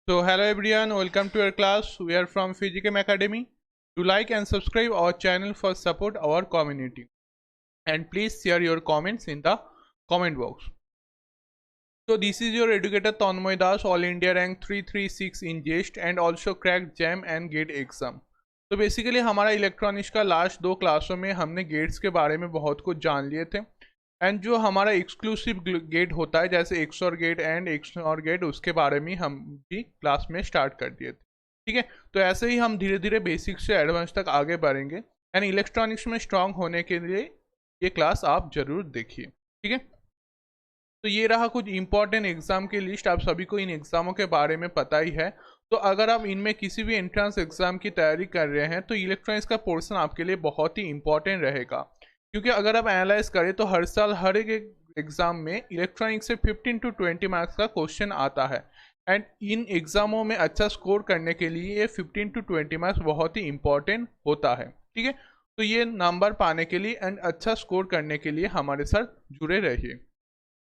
So hello everyone, welcome to our class. We are from Physicam Academy. To like and subscribe our channel for support our community. And please share your comments in the comment box. So this is your educator Tanmoy Das, All India rank 336 in GEST and also cracked JAM and GATE exam. तो basically हमारा electronics का last दो क्लासों में हमने gets के बारे में बहुत कुछ जान लिए थे एंड जो हमारा एक्सक्लूसिव गेट होता है जैसे XOR gate and XOR gate उसके बारे में हम भी क्लास में स्टार्ट कर दिए थे। ठीक है, तो ऐसे ही हम धीरे धीरे बेसिक से एडवांस तक आगे बढ़ेंगे एंड इलेक्ट्रॉनिक्स में स्ट्रांग होने के लिए ये क्लास आप जरूर देखिए। ठीक है, तो ये रहा कुछ इंपॉर्टेंट एग्जाम की लिस्ट। आप सभी को इन एग्जामों के बारे में पता ही है, तो अगर आप इनमें किसी भी एंट्रेंस एग्जाम की तैयारी कर रहे हैं तो इलेक्ट्रॉनिक्स का पोर्शन आपके लिए बहुत ही इंपॉर्टेंट रहेगा, क्योंकि अगर आप एनालाइज करें तो हर साल हर एक एग्जाम में इलेक्ट्रॉनिक्स से 15 to 20 मार्क्स का क्वेश्चन आता है एंड इन एग्जामों में अच्छा स्कोर करने के लिए ये 15 to 20 मार्क्स बहुत ही इंपॉर्टेंट होता है। ठीक है, तो ये नंबर पाने के लिए एंड अच्छा स्कोर करने के लिए हमारे साथ जुड़े रहिए।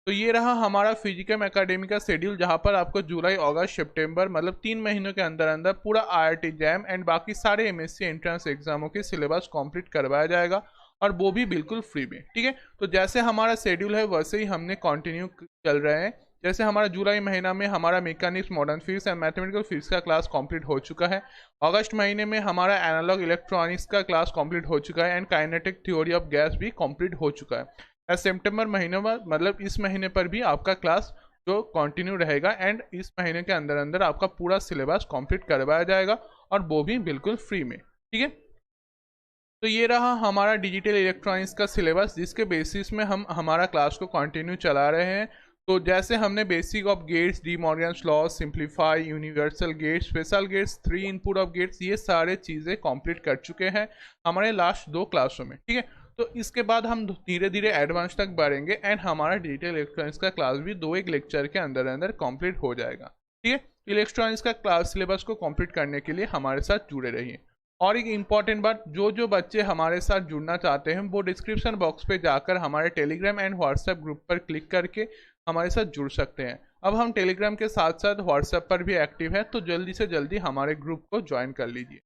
तो ये रहा हमारा फिजिकम एकेडमी का शेड्यूल, जहाँ पर आपको जुलाई अगस्त सितंबर मतलब 3 महीनों के अंदर अंदर पूरा IIT जैम एंड बाकी सारे MSc एंट्रेंस एग्जामों के सिलेबस कंप्लीट करवाया जाएगा और वो भी बिल्कुल फ्री में। ठीक है, तो जैसे हमारा शेड्यूल है वैसे ही हमने कंटिन्यू चल रहे हैं। जैसे हमारा जुलाई महीना में हमारा mechanics, modern physics and mathematical physics का क्लास कंप्लीट हो चुका है। अगस्त महीने में हमारा एनालॉग इलेक्ट्रॉनिक्स का क्लास कंप्लीट हो चुका है and kinetic theory of gas भी कंप्लीट हो चुका है। सितंबर महीने में मतलब इस महीने पर भी आपका क्लास जो कंटिन्यू रहेगा एंड इस महीने के अंदर अंदर आपका पूरा सिलेबस कंप्लीट करवाया जाएगा और वो भी बिल्कुल फ्री में। ठीक है, तो ये रहा हमारा डिजिटल इलेक्ट्रॉनिक्स का सिलेबस, जिसके बेसिस में हम हमारा क्लास को कंटिन्यू चला रहे हैं। तो जैसे हमने basic of gates, De Morgan's law, simplify, universal gates, special gates, 3 input of gates, ये सारे चीज़ें कंप्लीट कर चुके हैं हमारे लास्ट 2 क्लासों में। ठीक है, तो इसके बाद हम धीरे धीरे एडवांस तक बढ़ेंगे एंड हमारा डिजिटल इलेक्ट्रॉनिक्स का क्लास भी 2-1 लेक्चर के अंदर अंदर कंप्लीट हो जाएगा। ठीक है, इलेक्ट्रॉनिक्स का क्लास सिलेबस को कंप्लीट करने के लिए हमारे साथ जुड़े रहिए। और एक इम्पॉर्टेंट बात, जो बच्चे हमारे साथ जुड़ना चाहते हैं वो डिस्क्रिप्शन बॉक्स पे जाकर हमारे टेलीग्राम एंड व्हाट्सएप ग्रुप पर क्लिक करके हमारे साथ जुड़ सकते हैं। अब हम टेलीग्राम के साथ साथ व्हाट्सएप पर भी एक्टिव है, तो जल्दी से जल्दी हमारे ग्रुप को ज्वाइन कर लीजिए।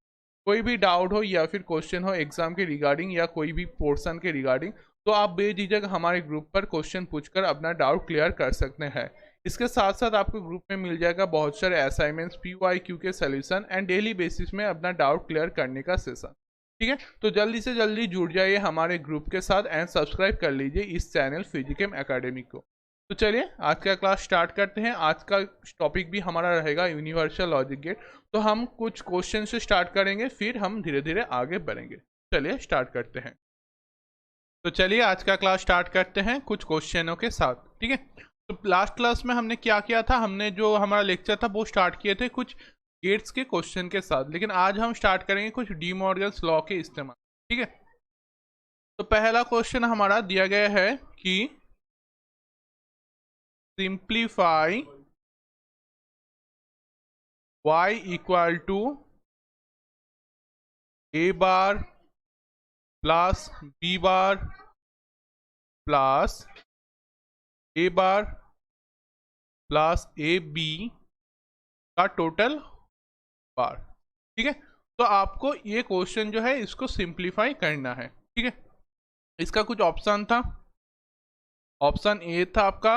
कोई भी डाउट हो या फिर क्वेश्चन हो एग्जाम के रिगार्डिंग या कोई भी पोर्शन के रिगार्डिंग, तो आप बेझिझक हमारे ग्रुप पर क्वेश्चन पूछकर अपना डाउट क्लियर कर सकते हैं। इसके साथ साथ आपको ग्रुप में मिल जाएगा बहुत सारे असाइनमेंट्स, PYQ के सॉल्यूशन एंड डेली बेसिस में अपना डाउट क्लियर करने का सेशन। ठीक है, तो जल्दी से जल्दी जुड़ जाइए हमारे ग्रुप के साथ एंड सब्सक्राइब कर लीजिए इस चैनल फिजिकम एकेडमी को। तो चलिए आज का क्लास स्टार्ट करते हैं। आज का टॉपिक भी हमारा रहेगा यूनिवर्सल लॉजिक गेट। तो हम कुछ क्वेश्चन से स्टार्ट करेंगे, फिर हम धीरे धीरे आगे बढ़ेंगे। चलिए स्टार्ट करते हैं। तो चलिए आज का क्लास स्टार्ट करते हैं कुछ क्वेश्चनों के साथ। ठीक है, तो लास्ट क्लास में हमने क्या किया था, हमने जो हमारा लेक्चर था वो स्टार्ट किए थे कुछ गेट्स के क्वेश्चन के साथ, लेकिन आज हम स्टार्ट करेंगे कुछ डी मॉर्गन्स लॉ के इस्तेमाल। ठीक है, तो पहला क्वेश्चन हमारा दिया गया है कि simplify y equal to a bar plus b bar plus a bar plus ab का टोटल बार। ठीक है, तो आपको ये क्वेश्चन जो है इसको सिंप्लीफाई करना है। ठीक है, इसका कुछ ऑप्शन था। ऑप्शन ए था आपका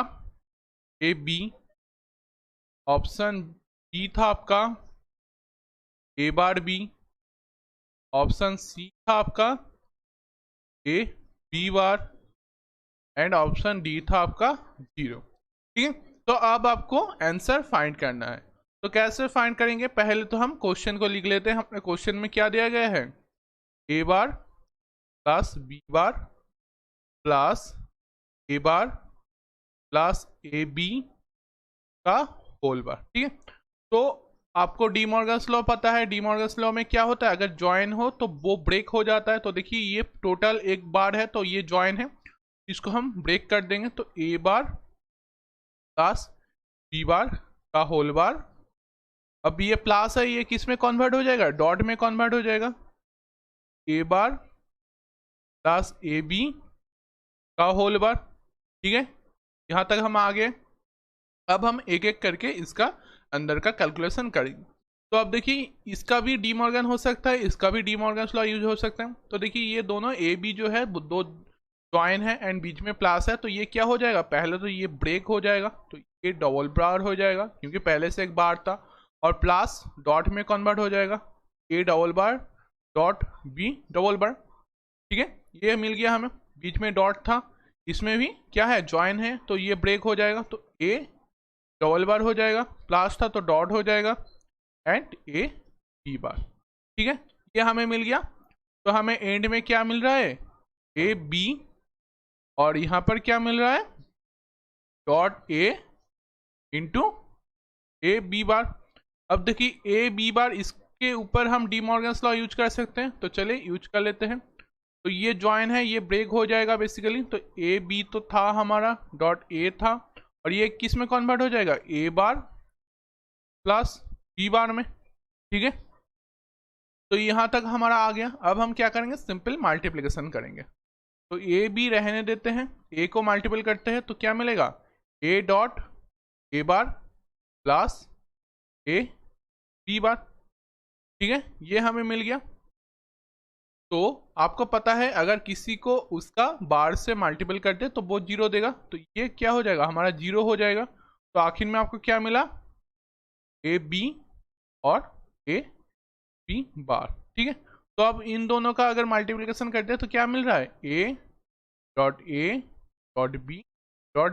AB, ऑप्शन बी था आपका a bar b, option C था आपका a b bar and option D था आपका 0। ठीक है, तो अब आपको आंसर फाइंड करना है। तो कैसे फाइंड करेंगे, पहले तो हम क्वेश्चन को लिख लेते हैं। हमने क्वेश्चन में क्या दिया गया है, a bar plus b bar plus a bar plus ab का होल बार। ठीक है, तो आपको डी मॉर्गन्स लॉ पता है। डी मॉर्गन्स लॉ में क्या होता है, अगर जॉइन हो तो वो ब्रेक हो जाता है। तो देखिए ये टोटल एक बार है तो ये जॉइन है, इसको हम ब्रेक कर देंगे। तो a बार प्लस b बार का होल बार। अब ये प्लस है, ये किस में कन्वर्ट हो जाएगा, डॉट में कन्वर्ट हो जाएगा। a बार प्लस ab का होल बार। ठीक है, यहाँ तक हम आ गए। अब हम एक एक करके इसका अंदर का कैलकुलेशन करेंगे। तो अब देखिए इसका भी डी मॉर्गन हो सकता है, इसका भी डी मॉर्गन लॉ यूज हो सकता है। तो देखिए ये दोनों ए बी जो है दो ज्वाइन है एंड बीच में प्लस है, तो ये क्या हो जाएगा, पहले तो ये ब्रेक हो जाएगा, तो ये डबल बार हो जाएगा क्योंकि पहले से एक बार था, और प्लस डॉट में कन्वर्ट हो जाएगा, A double bar dot B double bar. ठीक है, ये मिल गया हमें, बीच में डॉट था, इसमें भी क्या है ज्वाइन है, तो ये ब्रेक हो जाएगा, तो ए डबल बार हो जाएगा, प्लस था तो डॉट हो जाएगा एंड ए बी बार। ठीक है, ये हमें मिल गया। तो हमें एंड में क्या मिल रहा है, ए बी, और यहां पर क्या मिल रहा है, dot A into A B bar. अब देखिए ए बी बार, इसके ऊपर हम डी मॉर्गन्स लॉ यूज कर सकते हैं, तो चलिए यूज कर लेते हैं। तो ये ज्वाइन है, ये ब्रेक हो जाएगा बेसिकली, तो ए बी तो था हमारा, डॉट ए था, और ये किस में कन्वर्ट हो जाएगा, ए बार प्लस बी बार में। ठीक है, तो यहां तक हमारा आ गया। अब हम क्या करेंगे, सिंपल मल्टीप्लिकेशन करेंगे। तो ए बी रहने देते हैं, ए को मल्टीपल करते हैं तो क्या मिलेगा, A dot A bar plus A B bar. ठीक है, ये हमें मिल गया। तो आपको पता है अगर किसी को उसका बार से मल्टीपल कर दे तो वो जीरो देगा, तो ये क्या हो जाएगा, हमारा जीरो हो जाएगा। तो आखिर में आपको क्या मिला, ए बी और ए बी बार। ठीक है, तो अब इन दोनों का अगर मल्टीप्लिकेशन करते हैं तो क्या मिल रहा है, ए डॉट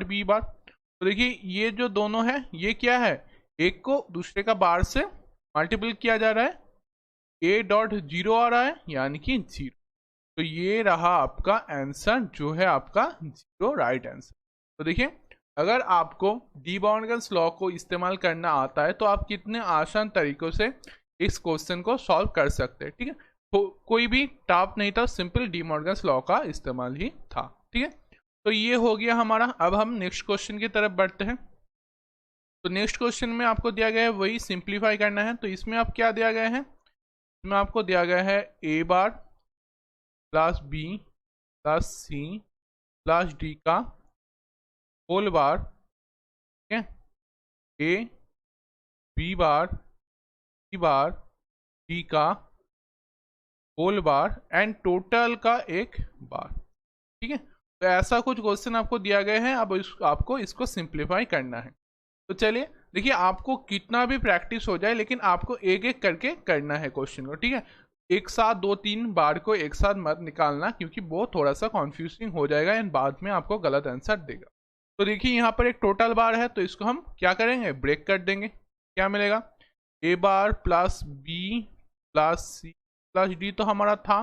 बी बार। तो देखिए ये जो दोनों है ये क्या है, एक को दूसरे का बार से मल्टीपल किया जा रहा है, ए डॉट जीरो आ रहा है यानी कि जीरो। तो ये रहा आपका आंसर जो है आपका जीरो, राइट आंसर। तो देखिए अगर आपको डी मॉर्गन्स लॉ को इस्तेमाल करना आता है तो आप कितने आसान तरीकों से इस क्वेश्चन को सॉल्व कर सकते हैं। ठीक है, तो कोई भी टफ नहीं था, सिंपल डी मॉर्गन्स लॉ का इस्तेमाल ही था। ठीक है, तो ये हो गया हमारा। अब हम नेक्स्ट क्वेश्चन की तरफ बढ़ते हैं। तो नेक्स्ट क्वेश्चन में आपको दिया गया है वही सिंप्लीफाई करना है। तो इसमें आप क्या दिया गया है, इसमें आपको दिया गया है A bar plus B plus C plus D का होल बार। ठीक है, A B bar C bar D का होल बार एंड टोटल का एक बार। ठीक है, तो ऐसा कुछ क्वेश्चन आपको दिया गया है, अब आपको इसको सिंप्लीफाई करना है। तो चलिए देखिए, आपको कितना भी प्रैक्टिस हो जाए लेकिन आपको एक एक करके करना है क्वेश्चन को। ठीक है, एक साथ दो तीन बार को एक साथ मत निकालना क्योंकि वो थोड़ा सा कॉन्फ्यूजिंग हो जाएगा एंड बाद में आपको गलत आंसर देगा। तो देखिए यहाँ पर एक टोटल बार है, तो इसको हम क्या करेंगे, ब्रेक कर देंगे। क्या मिलेगा, A bar plus B plus C plus D तो हमारा था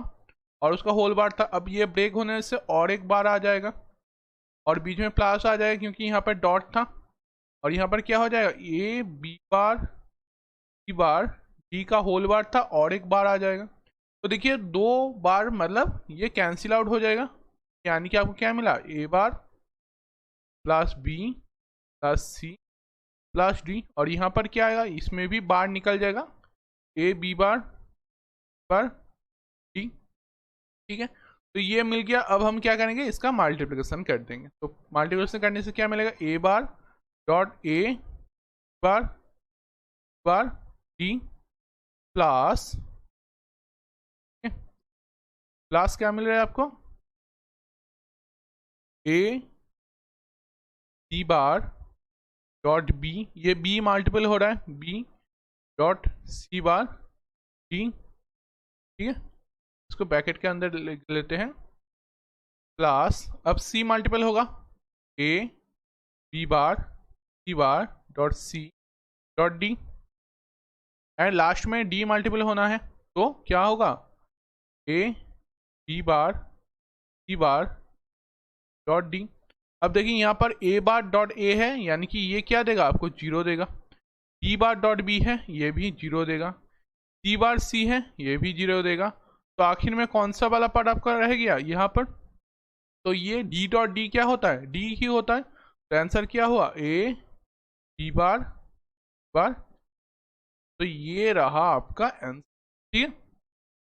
और उसका होल बार था। अब ये ब्रेक होने से और एक बार आ जाएगा और बीच में प्लस आ जाएगा क्योंकि यहाँ पर डॉट था, और यहाँ पर क्या हो जाएगा, ए बी बार डी का होल बार था और एक बार आ जाएगा। तो देखिए दो बार मतलब ये कैंसिल आउट हो जाएगा, यानी कि आपको क्या मिला, A bar plus B plus C plus D, और यहाँ पर क्या आएगा, इसमें भी बार निकल जाएगा, ए बी बार डी। ठीक है, तो ये मिल गया। अब हम क्या करेंगे, इसका मल्टीप्लिकेशन कर देंगे। तो मल्टीप्लिकेशन करने से क्या मिलेगा, A bar dot A bar D plus क्या मिल रहा है आपको, A B bar dot B, ये बी मल्टीपल हो रहा है, B dot C bar D. ठीक है, इसको ब्रैकेट के अंदर लेते हैं, प्लस अब सी मल्टीपल होगा, A B bar C bar dot C dot D, and last में डी मल्टीपल होना है, तो क्या होगा, A B bar C bar dot D. अब देखिए यहाँ पर ए बार डॉट ए है यानी कि ये क्या देगा, आपको जीरो देगा। बी बार डॉट बी है, ये भी जीरो देगा। सी बार सी है, ये भी जीरो देगा। तो आखिर में कौन सा वाला पार्ट आपका रह गया यहाँ पर, तो ये डी डॉट डी क्या होता है, डी ही होता है। तो आंसर क्या हुआ, ए बी बार बार। तो ये रहा आपका आंसर। ठीक है,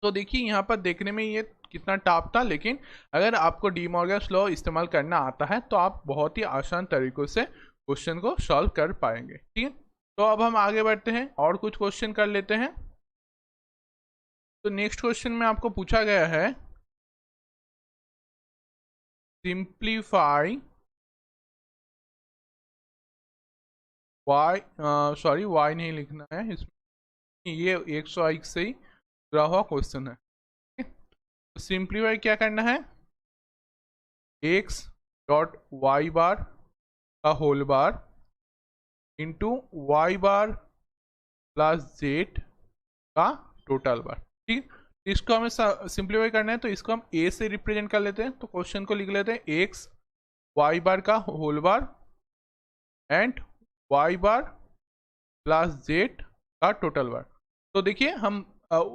तो देखिए यहाँ पर देखने में ये कितना टफ था, लेकिन अगर आपको डी मॉर्गन्स लॉ इस्तेमाल करना आता है तो आप बहुत ही आसान तरीकों से क्वेश्चन को सॉल्व कर पाएंगे। ठीक है, तो अब हम आगे बढ़ते हैं और कुछ क्वेश्चन कर लेते हैं। तो नेक्स्ट क्वेश्चन में आपको पूछा गया है सिंप्लीफाई वाई, सॉरी वाई नहीं लिखना है इसमें, ये 101 से ही जुड़ा हुआ क्वेश्चन है। तो सिंप्लीफाई क्या करना है, एक्स डॉट वाई बार का whole bar into Y bar plus Z का टोटल बार। ठीक, इसको हमें सिंप्लीफाई करना है, तो इसको हम ए से रिप्रेजेंट कर लेते हैं। तो क्वेश्चन को लिख लेते हैं एक्स वाई बार का whole bar and Y bar plus Z का टोटल बार। तो देखिए हम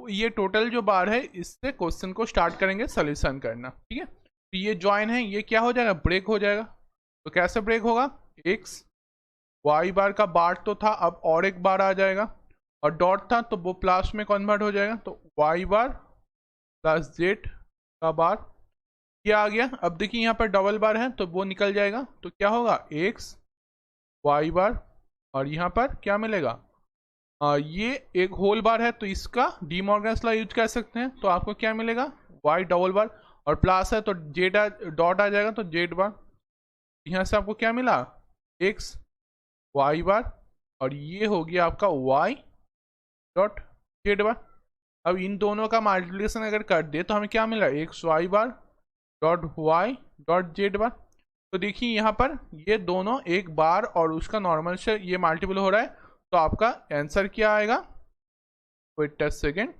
ये टोटल जो बार है इससे क्वेश्चन को स्टार्ट करेंगे सॉल्यूशन करना। ठीक है, तो ये ज्वाइन है, ये क्या हो जाएगा, ब्रेक हो जाएगा। तो कैसे ब्रेक होगा, एक्स वाई बार का बार तो था, अब और एक बार आ जाएगा, और डॉट था तो वो प्लस में कन्वर्ट हो जाएगा। तो वाई बार प्लस जेड का बार ये आ गया। अब देखिए यहाँ पर डबल बार है तो वो निकल जाएगा, तो क्या होगा एक्स वाई बार, और यहाँ पर क्या मिलेगा, ये एक होल बार है तो इसका डी मॉर्गन्स लॉ यूज कर सकते हैं। तो आपको क्या मिलेगा, वाई डबल बार, और प्लस है तो जेड डॉट आ जाएगा, तो जेड बार। यहाँ से आपको क्या मिला, एक्स वाई बार, और ये हो गया आपका वाई डॉट जेड बार। अब इन दोनों का मल्टीप्लिकेशन अगर कर दे तो हमें क्या मिला, X Y bar dot Y dot Z bar. तो देखिए यहाँ पर ये दोनों एक बार और उसका नॉर्मल से ये मल्टीपल हो रहा है, तो आपका आंसर क्या आएगा, वेट अ सेकेंड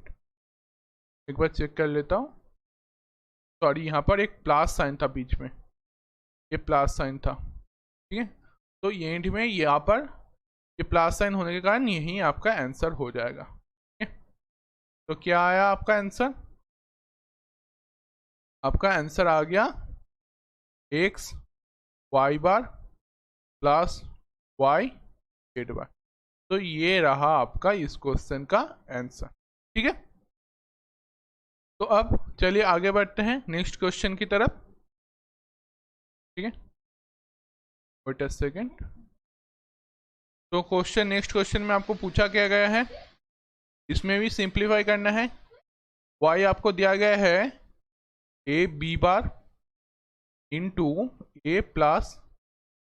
एक बार चेक कर लेता हूँ। सॉरी यहाँ पर एक प्लस साइन था बीच में, ये प्लस साइन था। ठीक है, तो ये एंड में यहाँ पर ये प्लस साइन होने के कारण यही आपका आंसर हो जाएगा। ठीक है, तो क्या आया आपका आंसर, आपका आंसर आ गया x Y bar plus Y Z bar. तो ये रहा आपका इस क्वेश्चन का आंसर। ठीक है, तो अब चलिए आगे बढ़ते हैं नेक्स्ट क्वेश्चन की तरफ। ठीक है, वेट अ सेकेंड। तो क्वेश्चन नेक्स्ट क्वेश्चन में आपको पूछा क्या गया है, इसमें भी सिंप्लीफाई करना है। y आपको दिया गया है A B bar into A plus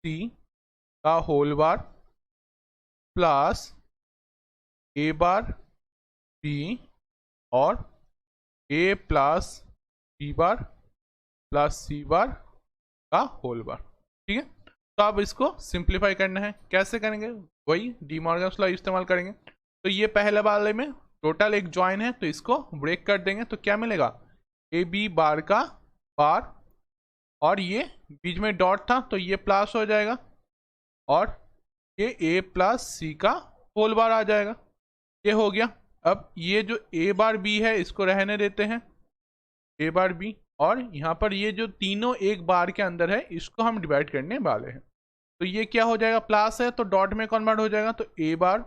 C का whole bar plus A bar B और A plus B bar plus C bar का होल बार। ठीक है, तो आप इसको सिंप्लीफाई करना है, कैसे करेंगे, वही डी मॉर्गन्स लॉ इस्तेमाल करेंगे। तो ये पहले वाले में टोटल एक ज्वाइन है तो इसको ब्रेक कर देंगे, तो क्या मिलेगा, ए बी बार का बार, और ये बीच में डॉट था तो ये प्लस हो जाएगा, और ये ए प्लस सी का होल बार आ जाएगा। ये हो गया। अब ये जो ए बार बी है इसको रहने देते हैं, ए बार बी, और यहाँ पर ये जो तीनों एक बार के अंदर है इसको हम डिवाइड करने वाले हैं। तो ये क्या हो जाएगा, प्लस है तो डॉट में कन्वर्ट हो जाएगा, तो ए बार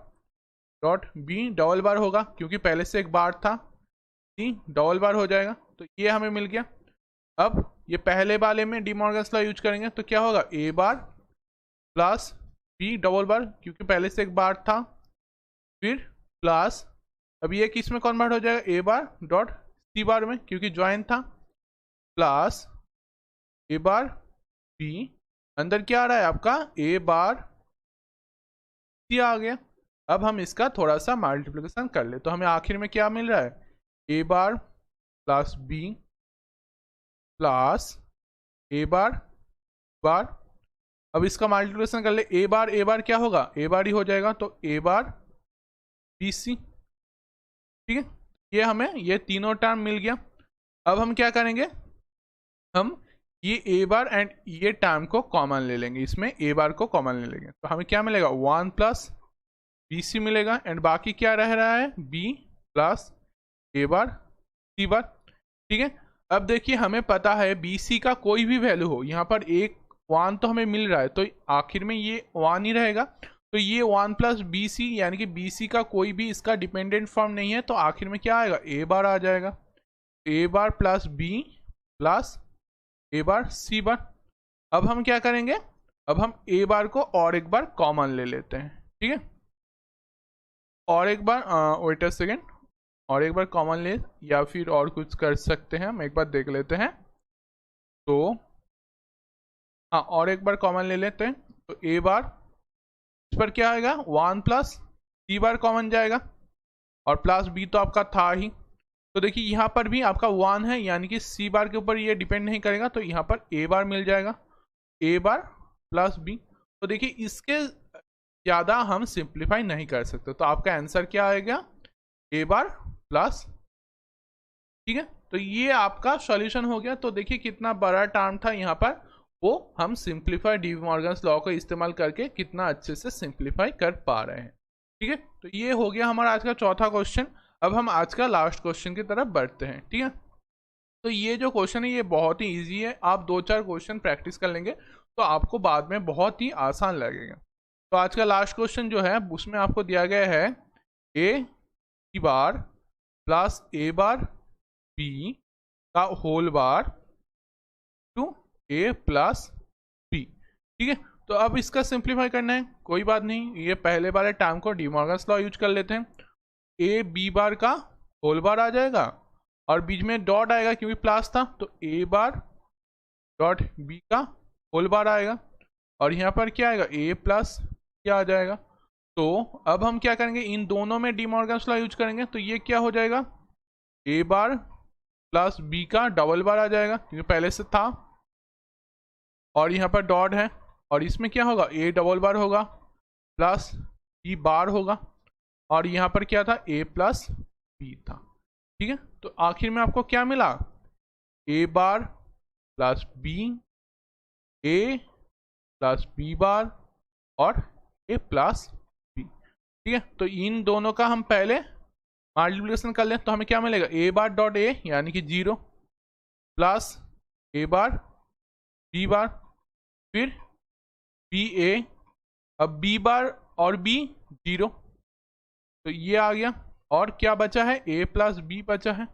डॉट बी डबल बार होगा क्योंकि पहले से एक बार था, सी डबल बार हो जाएगा। तो ये हमें मिल गया। अब ये पहले वाले में डी मॉर्गन्स लॉ यूज करेंगे, तो क्या होगा, ए बार प्लस बी डबल बार क्योंकि पहले से एक बार था, फिर प्लस, अब ये किस में कन्वर्ट हो जाएगा, ए बार डॉट सी बार में क्योंकि ज्वाइन था, प्लस ए बार बी, अंदर क्या आ रहा है आपका, ए बार सी आ गया। अब हम इसका थोड़ा सा मल्टीप्लिकेशन कर ले तो हमें आखिर में क्या मिल रहा है, A bar plus B plus A बार बार। अब इसका मल्टीप्लिकेशन कर ले, ए बार क्या होगा, ए बार ही हो जाएगा, तो ए बार बी सी। ठीक है, ये हमें ये तीनों टर्म मिल गया। अब हम क्या करेंगे, हम ये ए बार एंड ये टर्म को कॉमन ले लेंगे, इसमें ए बार को कॉमन ले लेंगे, तो हमें क्या मिलेगा, 1 प्लस बी सी मिलेगा, एंड बाकी क्या रह रहा है, B plus A bar C bar. ठीक है, अब देखिए हमें पता है बी सी का कोई भी वैल्यू हो, यहाँ पर एक 1 तो हमें मिल रहा है तो आखिर में ये 1 ही रहेगा, तो ये 1 प्लस बी सी यानी कि बी सी का कोई भी इसका डिपेंडेंट फॉर्म नहीं है, तो आखिर में क्या आएगा, ए बार आ जाएगा, A bar plus B plus A bar C बार। अब हम क्या करेंगे, अब हम ए बार को और एक बार कॉमन ले लेते हैं। ठीक है, और एक बार वेट अ सेकेंड, और एक बार कॉमन ले या फिर और कुछ कर सकते हैं, हम एक बार देख लेते हैं। तो हाँ, और एक बार कॉमन ले लेते हैं। तो ए बार, इस पर क्या आएगा 1 प्लस सी बार कॉमन जाएगा, और प्लस बी तो आपका था ही। तो देखिए यहाँ पर भी आपका 1 है, यानी कि सी बार के ऊपर ये डिपेंड नहीं करेगा, तो यहाँ पर ए बार मिल जाएगा, ए बार प्लस बी। तो देखिए इसके ज़्यादा हम सिंप्लीफाई नहीं कर सकते, तो आपका आंसर क्या आएगा ए बार प्लस। ठीक है, तो ये आपका सॉल्यूशन हो गया। तो देखिए कितना बड़ा टर्म था यहाँ पर, वो हम सिंप्लीफाई डी मॉर्गन्स लॉ को इस्तेमाल करके कितना अच्छे से सिंप्लीफाई कर पा रहे हैं। ठीक है, तो ये हो गया हमारा आज का चौथा क्वेश्चन। अब हम आज का लास्ट क्वेश्चन की तरफ बढ़ते हैं। ठीक है, तो ये जो क्वेश्चन है ये बहुत ही इजी है, आप 2-4 क्वेश्चन प्रैक्टिस कर लेंगे तो आपको बाद में बहुत ही आसान लगेगा। तो आज का लास्ट क्वेश्चन जो है उसमें आपको दिया गया है ए की bar plus A bar B का whole bar to A plus B. ठीक है, तो अब इसका सिंप्लीफाई करना है, कोई बात नहीं, ये पहले वाले टर्म को डी मॉर्गन्स लॉ यूज कर लेते हैं। ए बी बार का होल बार आ जाएगा और बीच में डॉट आएगा क्योंकि प्लस था, तो ए बार डॉट बी का होल बार आएगा, और यहाँ पर क्या आएगा ए प्लस क्या आ जाएगा। तो अब हम क्या करेंगे, इन दोनों में डी मॉर्गन्स लॉ यूज करेंगे, तो ये क्या हो जाएगा ए बार प्लस बी का डबल बार आ जाएगा क्योंकि पहले से था, और यहाँ पर डॉट है, और इसमें क्या होगा ए डबल बार होगा प्लस बी बार होगा, और यहाँ पर क्या था ए प्लस बी था। ठीक है, तो आखिर में आपको क्या मिला A bar plus B, A plus B बार और ए प्लस बी। ठीक है, तो इन दोनों का हम पहले मल्टीप्लिकेशन कर लें तो हमें क्या मिलेगा ए बार डॉट ए यानी कि 0 प्लस ए बार बी बार फिर बी ए, अब बी बार और बी 0, तो ये आ गया, और क्या बचा है ए प्लस बी बचा है।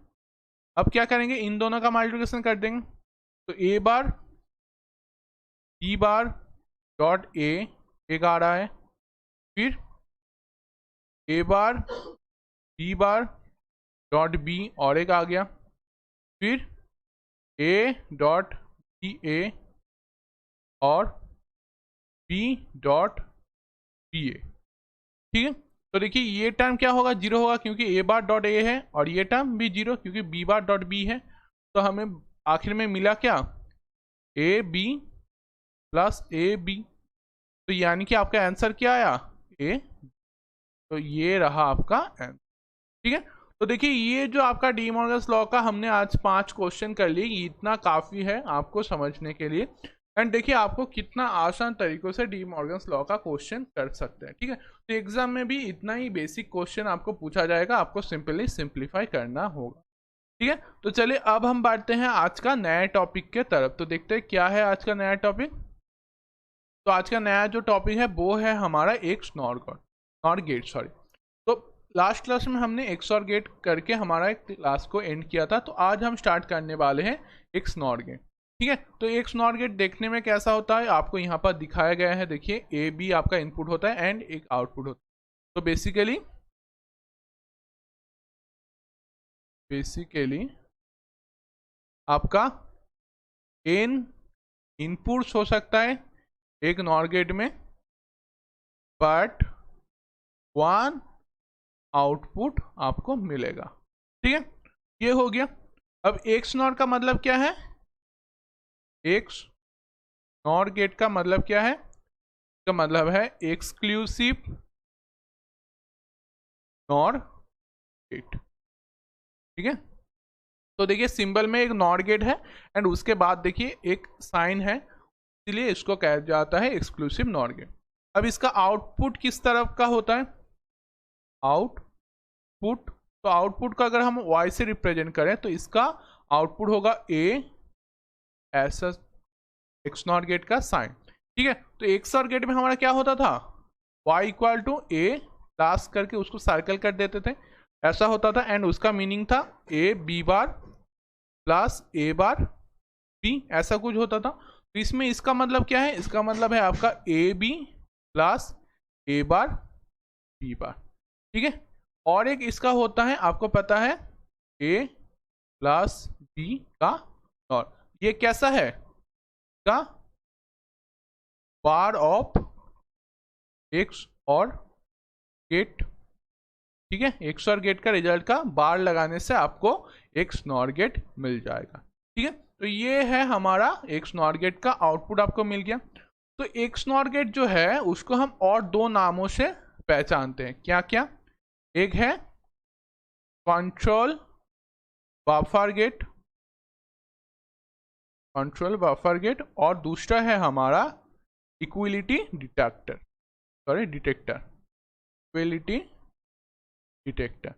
अब क्या करेंगे इन दोनों का मल्टीप्लिकेशन कर देंगे, तो ए बार बी बार डॉट ए एक आ रहा है, फिर ए bar B bar dot B और एक आ गया, फिर ए डॉट बी ए और बी डॉट बी ए। ठीक है, तो देखिए ये टर्म क्या होगा 0 होगा क्योंकि ए बार डॉट ए है, और ये टर्म भी 0 क्योंकि बी बार डॉट बी है। तो हमें आखिर में मिला क्या A B plus A B, तो यानी कि आपका आंसर क्या आया ए, तो ये रहा आपका आंसर। ठीक है, तो देखिए ये जो आपका डी मॉर्गन्स लॉ का हमने आज 5 क्वेश्चन कर लिए, इतना काफ़ी है आपको समझने के लिए। एंड देखिए आपको कितना आसान तरीकों से डी मॉर्गन्स लॉ का क्वेश्चन कर सकते हैं। ठीक है, तो एग्जाम में भी इतना ही बेसिक क्वेश्चन आपको पूछा जाएगा, आपको सिंपली सिंप्लीफाई करना होगा। ठीक है, तो चलिए अब हम बढ़ते हैं आज का नया टॉपिक के तरफ। तो देखते हैं क्या है आज का नया टॉपिक। तो आज का नया जो टॉपिक है वो है हमारा एक नॉट गेट सॉरी। तो लास्ट क्लास में हमने एक्सऑर गेट करके हमारा क्लास को एंड किया था, तो आज हम स्टार्ट करने वाले हैं एक नॉट गेट। ठीक है, तो एक नॉट गेट देखने में कैसा होता है आपको यहाँ पर दिखाया गया है। देखिए ए बी आपका इनपुट होता है एंड एक आउटपुट होता है। तो बेसिकली आपका एन इनपुट्स हो सकता है एक नॉट गेट में, बट 1 आउटपुट आपको मिलेगा। ठीक है, ये हो गया। अब एक्स नॉट का मतलब क्या है, एक्स नॉट गेट का मतलब क्या है, इसका मतलब है एक्सक्लूसिव नॉट गेट। ठीक है, तो देखिए सिंबल में एक नॉट गेट है एंड उसके बाद देखिए एक साइन है, इसलिए इसको कहा जाता है एक्सक्लूसिव नॉट गेट। अब इसका आउटपुट किस तरफ का होता है, आउटपुट, तो आउटपुट का अगर हम y से रिप्रेजेंट करें तो इसका आउटपुट होगा a ऐसा एक्स नॉट गेट का साइन। ठीक है, तो एक्स नॉट गेट में हमारा क्या होता था y equal to a plus करके उसको सर्कल कर देते थे, ऐसा होता था, एंड उसका मीनिंग था a b bar plus a bar b, ऐसा कुछ होता था। तो इसमें इसका मतलब क्या है, इसका मतलब है आपका a b plus a bar b बार। ठीक है। और एक इसका होता है, आपको पता है, a प्लस बी का नॉर। ये कैसा है? का बार ऑफ एक्स और गेट। ठीक है, एक्स और गेट का रिजल्ट का बार लगाने से आपको एक्स नॉर गेट मिल जाएगा। ठीक है, तो ये है हमारा एक्स नॉर गेट का आउटपुट आपको मिल गया। तो एक्स नॉर गेट जो है उसको हम और दो नामों से पहचानते हैं। क्या क्या? एक है control buffer gate, control buffer gate, और दूसरा है हमारा equality detector, sorry detector, equality detector.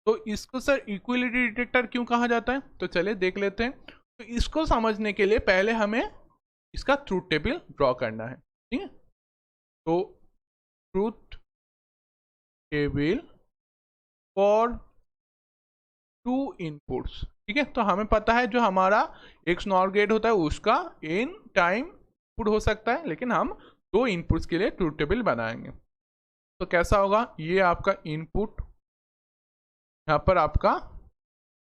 तो इसको सर इक्विलिटी डिटेक्टर क्यों कहा जाता है? तो चलिए देख लेते हैं। तो इसको समझने के लिए पहले हमें इसका ट्रूथ टेबल ड्रॉ करना है। ठीक है, तो truth table for to inputs. ठीक है, तो हमें पता है जो हमारा एक्स नॉर गेट होता है उसका इन टाइम इनपुट हो सकता है, लेकिन हम दो इनपुट्स के लिए ट्रूथ टेबल बनाएंगे। तो कैसा होगा? ये आपका इनपुट, यहाँ पर आपका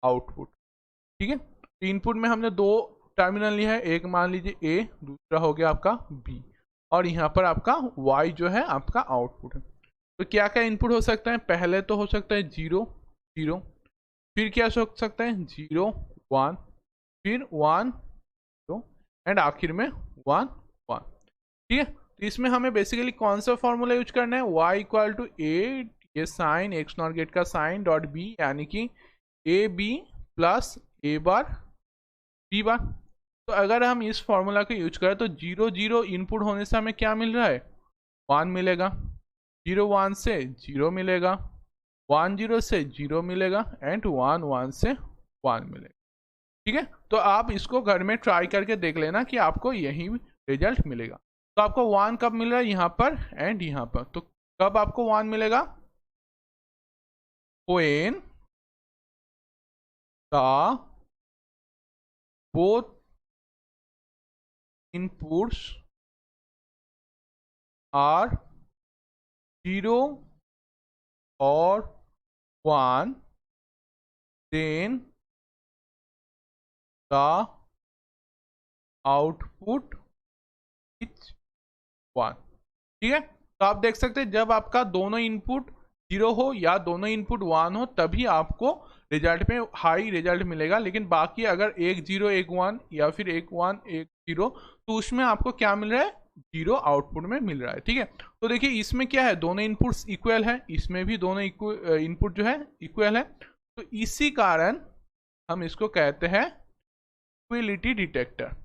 आउटपुट। ठीक है, तो इनपुट में हमने दो टर्मिनल लिया है, एक मान लीजिए ए, दूसरा हो गया आपका बी, और यहाँ पर आपका वाई जो है आपका आउटपुट है। तो क्या क्या इनपुट हो सकता है? पहले तो हो सकता है 0 0, फिर क्या हो सकता है 0 1, फिर 1 0, एंड आखिर में 1 1। ठीक है, तो इसमें हमें बेसिकली कौन सा फॉर्मूला यूज करना है? y इक्वल टू ए, ये साइन एक्स नॉट गेट का साइन डॉट बी, यानी कि A B plus A bar B bar. तो अगर हम इस फॉर्मूला को यूज करें तो 0 0 इनपुट होने से हमें क्या मिल रहा है? 1 मिलेगा, 0 1 से 0 मिलेगा, 1 0 से 0 मिलेगा, एंड 1 1 से 1 मिलेगा। ठीक है, तो आप इसको घर में ट्राई करके देख लेना कि आपको यही रिजल्ट मिलेगा। तो आपको 1 कब मिल रहा है? यहाँ पर एंड यहाँ पर। तो कब आपको 1 मिलेगा? when the both inputs are 0 or 1, then the output is 1। ठीक है, तो आप देख सकते हैं जब आपका दोनों इनपुट 0 हो या दोनों इनपुट 1 हो तभी आपको रिजल्ट में हाई रिजल्ट मिलेगा, लेकिन बाकी अगर एक 0 एक 1 या फिर एक 1 एक 0, तो उसमें आपको क्या मिल रहा है? 0 आउटपुट में मिल रहा है। ठीक है, तो देखिए इसमें क्या है, दोनों इनपुट्स इक्वल है, इसमें भी दोनों इनपुट जो है इक्वल है। तो इसी कारण हम इसको कहते हैं इक्विलिटी डिटेक्टर।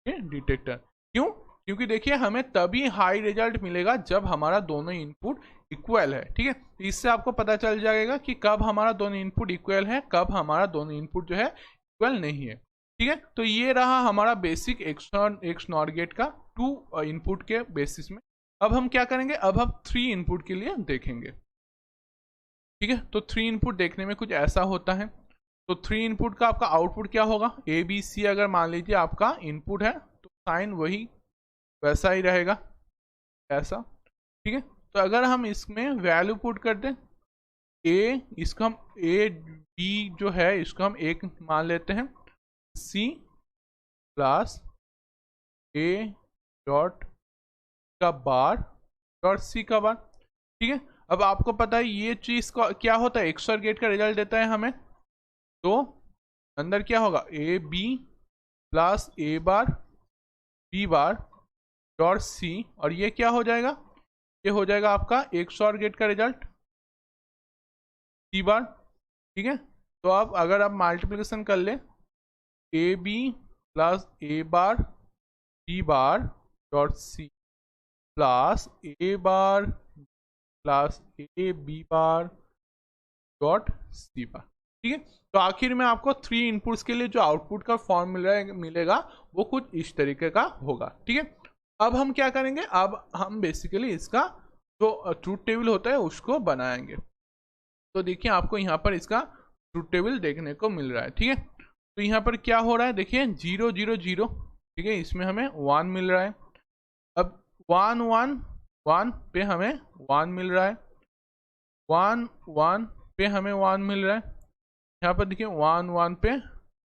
डिटेक्टर क्यों? क्योंकि देखिए हमें तभी हाई रिजल्ट मिलेगा जब हमारा दोनों इनपुट इक्वल है। ठीक है, तो इससे आपको पता चल जाएगा कि कब हमारा दोनों इनपुट इक्वल है, कब हमारा दोनों इनपुट जो है इक्वल नहीं है। ठीक है, तो ये रहा हमारा बेसिक एक्स नॉर गेट का 2 इनपुट के बेसिस में। अब हम क्या करेंगे? अब हम 3 इनपुट के लिए देखेंगे। ठीक है, तो 3 इनपुट देखने में कुछ ऐसा होता है। तो 3 इनपुट का आपका आउटपुट क्या होगा? ए बी सी अगर मान लीजिए आपका इनपुट है तो साइन वही वैसा ही रहेगा, ऐसा। ठीक है, तो अगर हम इसमें वैल्यू पुट कर दें ए, इसको हम ए बी जो है इसको हम एक मान लेते हैं, सी प्लस ए डॉट का बार डॉट सी का बार। ठीक है, अब आपको पता है ये चीज का क्या होता है? एक्सर गेट का रिजल्ट देता है हमें। तो अंदर क्या होगा? A B plus A bar B bar dot C, और ये क्या हो जाएगा? ये हो जाएगा आपका एक्सर गेट का रिजल्ट सी बार। ठीक है, तो अब अगर आप मल्टीप्लिकेशन कर ले, A B plus A bar B bar dot C plus A bar plus A B bar dot C bar. ठीक है, तो आखिर में आपको 3 इनपुट्स के लिए जो आउटपुट का फॉर्म मिलेगा वो कुछ इस तरीके का होगा। ठीक है, अब हम क्या करेंगे? अब हम बेसिकली इसका जो ट्रूथ टेबल होता है उसको बनाएंगे। तो देखिए आपको यहाँ पर इसका ट्रूथ टेबल देखने को मिल रहा है। ठीक है, तो यहाँ पर क्या हो रहा है? देखिए 0 0 0। ठीक है, इसमें हमें 1 मिल रहा है। अब 1 1 1 पे हमें 1 मिल रहा है, 1 1 पे हमें 1 मिल रहा है, यहाँ पर देखिए 1 1 पे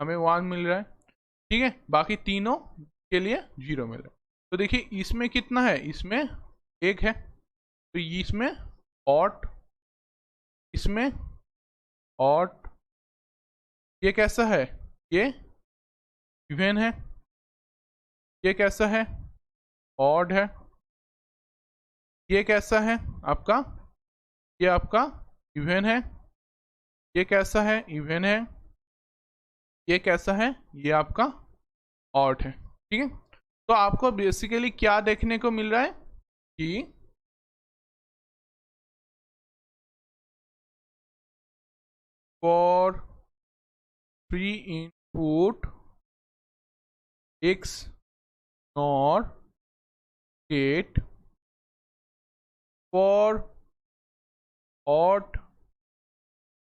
हमें 1 मिल रहा है, ठीक है। बाकी तीनों के लिए 0 मिल रहा है। तो देखिए इसमें कितना है, इसमें 1 है, तो इसमें ऑट, इसमें ऑट, ये कैसा है, ये इवन है, ये कैसा है, ऑड है, ये कैसा है आपका, ये आपका इवन है, ये कैसा है, इवन है, ये कैसा है, ये आपका ऑड है, ठीक है। तो आपको बेसिकली क्या देखने को मिल रहा है कि for three input x NOR gate for odd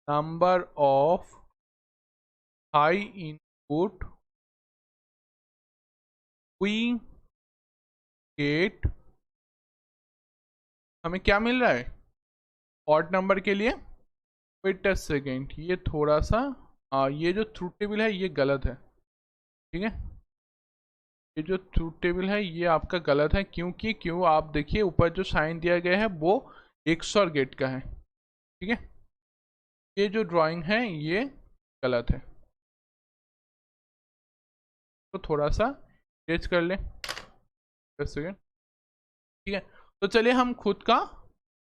number of high input we get, हमें क्या मिल रहा है ऑड नंबर के लिए। वेट अ सेकेंड, ये थोड़ा सा ये जो ट्रूथ टेबल है ये गलत है, ठीक है। ये जो ट्रूथ टेबल है ये आपका गलत है, क्योंकि आप देखिए ऊपर जो साइन दिया गया है वो XOR गेट का है, ठीक है। ये जो ड्राइंग है ये गलत है, तो थोड़ा सा चेंज कर लें, 10 सेकेंड, ठीक है। तो चलिए हम खुद का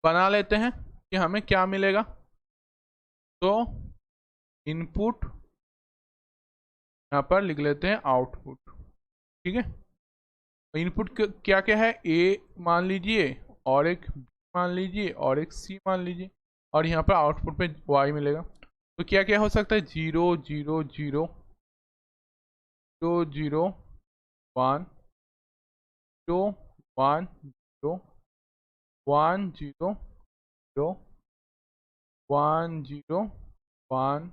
बना लेते हैं कि हमें क्या मिलेगा। तो इनपुट यहाँ पर लिख लेते हैं आउटपुट, ठीक है। इनपुट क्या क्या है, ए मान लीजिए और एक बी मान लीजिए और एक सी मान लीजिए, और यहाँ पर आउटपुट पे वाई मिलेगा। तो क्या क्या हो सकता है, 0 0 0 0 0 1 0 1 0 1 0 0 1 0 1,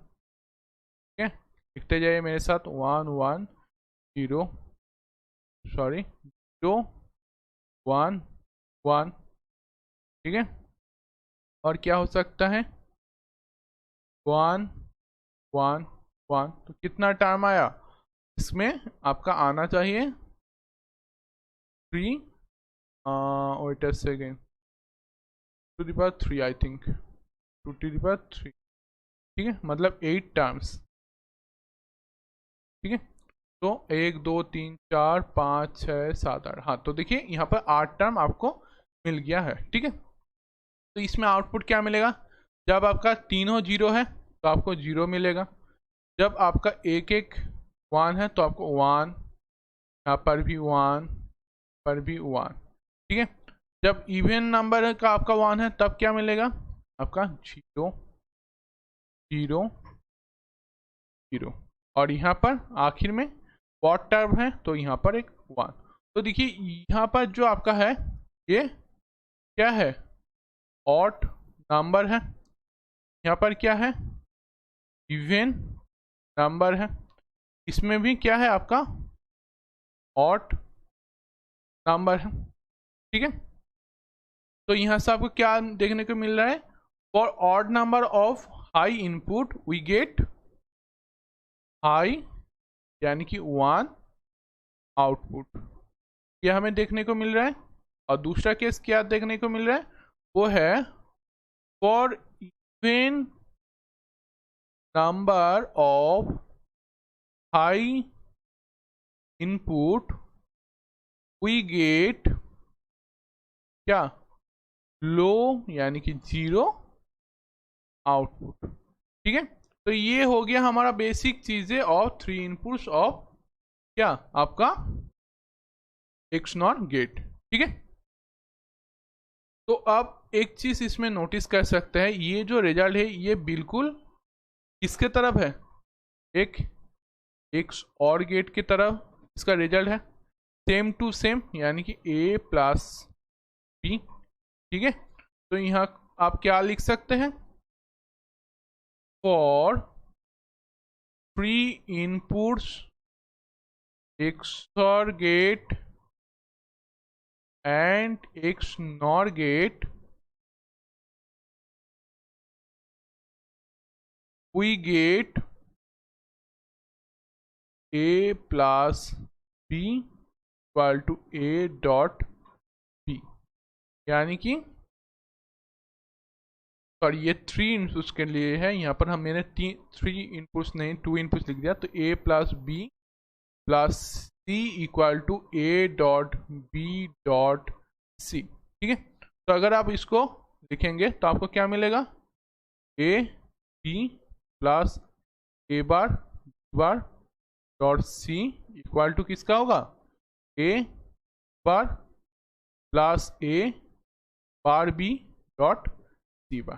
ठीक है। लिखते जाइए मेरे साथ, 1 1 0, सॉरी 0 1 1, ठीक है। और क्या हो सकता है, 1 1 1, तो कितना टर्म आया इसमें आपका आना चाहिए 3, wait a second, to the power 3 I think, 2 to the power 3, ठीक है, मतलब 8 टर्म्स, ठीक है। तो 1 2 3 4 5 6 7 8, हाँ तो देखिए यहाँ पर 8 टर्म आपको मिल गया है, ठीक है। तो इसमें आउटपुट क्या मिलेगा, जब आपका तीनों 0 है तो आपको 0 मिलेगा, जब आपका एक एक 1 है तो आपको 1, यहाँ पर भी 1, पर भी 1, ठीक है। जब इवन नंबर का आपका 1 है तब क्या मिलेगा, आपका 0 0 0, और यहाँ पर आखिर में वॉट टर्म है तो यहाँ पर एक 1। तो देखिए यहाँ पर जो आपका है ये क्या है, ऑड नंबर है, यहाँ पर क्या है, इवन नंबर है, इसमें भी क्या है आपका ऑड नंबर है, ठीक है। तो यहाँ से आपको क्या देखने को मिल रहा है, for odd number of high input we get high, यानी कि 1 आउटपुट, यह हमें देखने को मिल रहा है। और दूसरा केस क्या देखने को मिल रहा है, वो है for even number of high input we get क्या, लो, यानी कि 0 आउटपुट, ठीक है। तो ये हो गया हमारा बेसिक चीजें ऑफ 3 इनपुट्स ऑफ क्या आपका XNOR गेट, ठीक है। तो अब एक चीज इसमें नोटिस कर सकते हैं, ये जो रिजल्ट है ये बिल्कुल किसके तरफ है, एक XOR गेट की तरफ इसका रिजल्ट है, सेम टू सेम, यानी कि A प्लस B, ठीक है। तो यहाँ आप क्या लिख सकते हैं, for three inputs XOR gate and XNOR gate, we get a plus b equal to a dot b, यानी कि सॉरी ये 3 इनपुट्स के लिए है, यहाँ पर हम मैंने 3 इनपुट्स नहीं 2 इनपुट्स लिख दिया, तो a plus b plus c equal to a dot b dot c, ठीक है। तो अगर आप इसको लिखेंगे तो आपको क्या मिलेगा, a b plus a bar b bar dot c equal to किसका होगा, a bar plus a bar b dot c bar,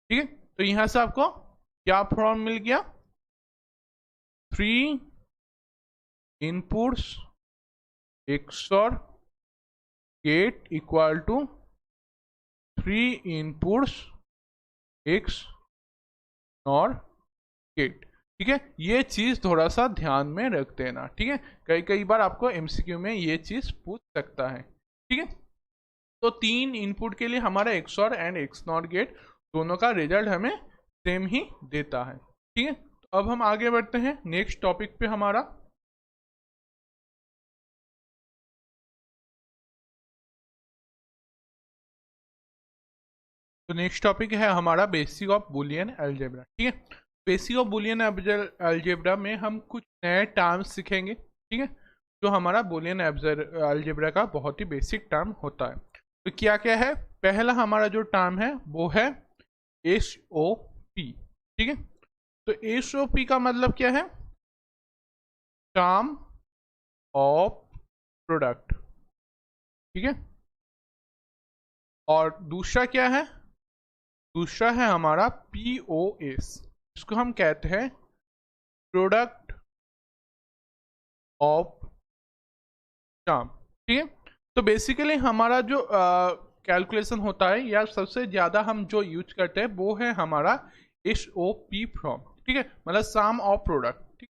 ठीक है। तो यहां से आपको क्या फॉर्म मिल गया, 3 inputs XOR gate equal to 3 inputs XOR gate, ठीक है। ये चीज थोड़ा सा ध्यान में रख देना, ठीक है। कई बार आपको MCQ में ये चीज पूछ सकता है, ठीक है। तो 3 इनपुट के लिए हमारा XOR एंड XNOR गेट दोनों का रिजल्ट हमें सेम ही देता है, ठीक है। तो अब हम आगे बढ़ते हैं नेक्स्ट टॉपिक पे हमारा। तो नेक्स्ट टॉपिक है हमारा बेसिक ऑफ बुलियन अलजेब्रा, ठीक है। बेसिक ऑफ बुलियन अलजेब्रा में हम कुछ नए टर्म्स सीखेंगे, ठीक है, जो हमारा बुलियन अलजेब्रा का बहुत ही बेसिक टर्म होता है। तो क्या क्या है, पहला हमारा जो टर्म है वो है SOP, ठीक है। तो SOP का मतलब क्या है, टर्म ऑफ प्रोडक्ट, ठीक है। और दूसरा क्या है, दूसरा है हमारा POS, इसको हम कहते हैं प्रोडक्ट ऑफ टर्म, ठीक है। तो बेसिकली हमारा जो कैलकुलेशन होता है या सबसे ज़्यादा हम जो यूज करते हैं वो है हमारा SOP फॉर्म, ठीक है, मतलब सम ऑफ प्रोडक्ट, ठीक।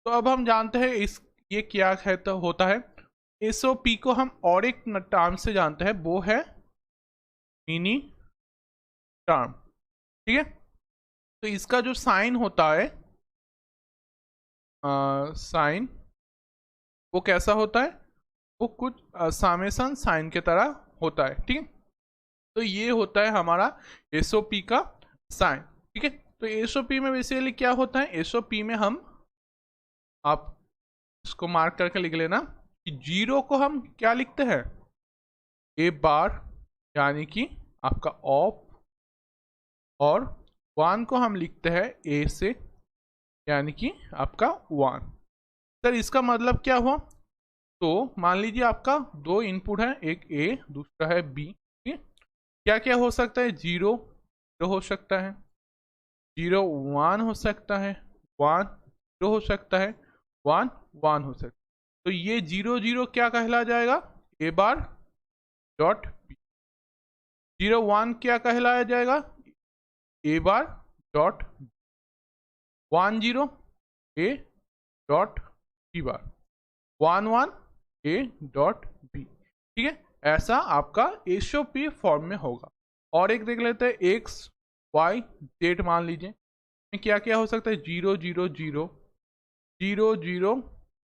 तो अब हम जानते हैं इस ये क्या है, तो होता है SOP को हम और एक टर्म से जानते हैं, वो है मिनी टर्म, ठीक है। तो इसका जो साइन होता है, साइन वो कैसा होता है, वो कुछ सामेसन साइन के तरह होता है, ठीक है। तो ये होता है हमारा SOP का साइन, ठीक है। तो SOP में बेसिकली क्या होता है, SOP में हम, आप इसको मार्क करके लिख लेना कि 0 को हम क्या लिखते हैं, ए बार यानी कि आपका ऑफ, और 1 को हम लिखते हैं ए से यानी कि आपका 1। सर इसका मतलब क्या हुआ, तो मान लीजिए आपका 2 इनपुट है, एक ए दूसरा है बी, ठीक है। क्या क्या हो सकता है, 0 0 हो सकता है, 0 1 हो सकता है, 1 0 हो सकता है, 1 1 हो सकता है। तो ये 0 0 क्या कहला जाएगा, ए बार डॉट बी। 0 1 क्या कहलाया जाएगा, A bar dot 1 0 A dot B bar, 1 1 A dot B, ठीक है। ऐसा आपका SOP फॉर्म में होगा। और एक देख लेते हैं एक्स वाई जेड, मान लीजिए क्या क्या हो सकता है, 0 0 0 0 0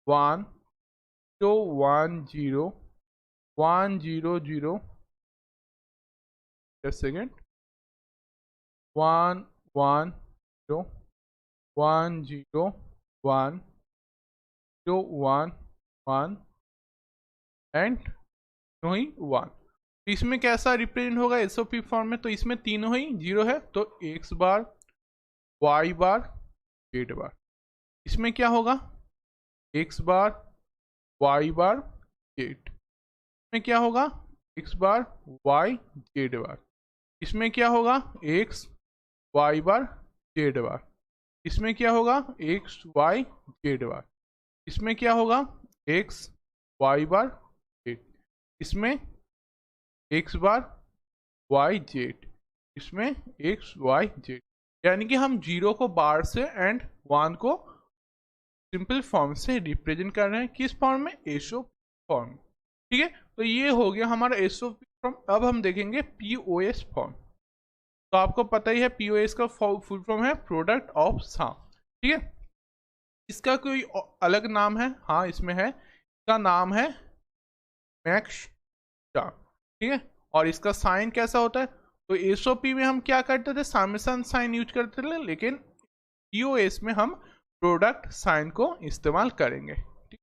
1 2 1 0 1 0 0 सेकेंड 1 1 0 1 0 1 0 1 1 एंड ही 1। तो इसमें कैसा रिप्रेजेंट होगा SOP फॉर्म में, तो इसमें तीनों ही 0 है, तो x बार y बार z बार। इसमें क्या होगा, x बार y बार z। इसमें क्या होगा, x बार y z बार। इसमें क्या होगा, x y बार z बार। इसमें क्या होगा, x y z बार। इसमें क्या होगा, x y बार z। इसमें x बार y z। इसमें x y z, यानी कि हम 0 को बार से एंड 1 को सिंपल फॉर्म से रिप्रेजेंट कर रहे हैं, किस फॉर्म में, SOP फॉर्म, ठीक है, तो ये हो गया हमारा एसओपी फॉर्म। अब हम देखेंगे पीओएस फॉर्म। तो आपको पता ही है पीओएस का फुल फॉर्म है प्रोडक्ट ऑफ सम। ठीक है, इसका कोई अलग नाम है? हाँ इसमें है, इसका नाम है मैक्स चार। ठीक है, और इसका साइन कैसा होता है? तो एसओपी में हम क्या करते थे, समेशन साइन यूज करते थे, लेकिन पीओएस में हम प्रोडक्ट साइन को इस्तेमाल करेंगे। ठीक,